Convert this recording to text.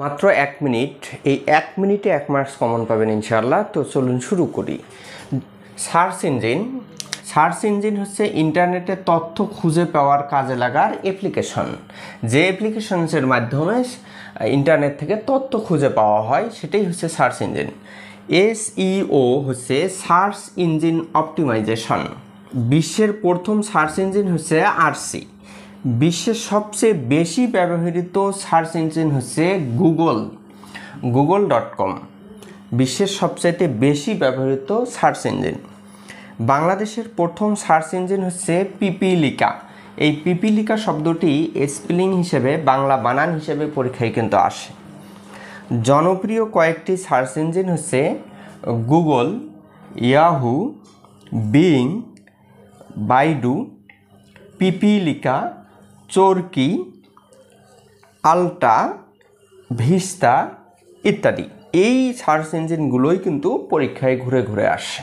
মাত্র 1 মিনিট, এই 1 মিনিটে 1 মার্কস কমন পাবেন ইনশাআল্লাহ। তো চলুন শুরু করি। সার্চ ইঞ্জিন হচ্ছে ইন্টারনেটে তথ্য খুঁজে পাওয়ার কাজে লাগার অ্যাপ্লিকেশন। যে অ্যাপ্লিকেশনসের মাধ্যমে ইন্টারনেট থেকে তথ্য খুঁজে পাওয়া হয় সেটাই হচ্ছে সার্চ ইঞ্জিন। SEO হচ্ছে সার্চ ইঞ্জিন অপটিমাইজেশন। বিশ্বের প্রথম সার্চ ইঞ্জিন হচ্ছে আরসি। বিশ্বের সবচেয়ে বেশি ব্যবহৃত সার্চ ইঞ্জিন হচ্ছে গুগল.com। বিশ্বের সবচাইতে বেশি ব্যবহৃত সার্চ ইঞ্জিন। বাংলাদেশের প্রথম সার্চ ইঞ্জিন হচ্ছে পিপিলিকা। এই পিপিলিকা শব্দটি স্পেলিং হিসেবে বাংলা বানান হিসেবে পরীক্ষায় কিন্তু আসে। জনপ্রিয় কয়েকটি সার্চ ইঞ্জিন হচ্ছে গুগল, ইয়াহু, বিং, বাইডু, পিপিলিকা, চরকি, আল্টা, ভিস্তা ইত্যাদি। এই সার্চ ইঞ্জিনগুলোই কিন্তু পরীক্ষায় ঘুরে ঘুরে আসে।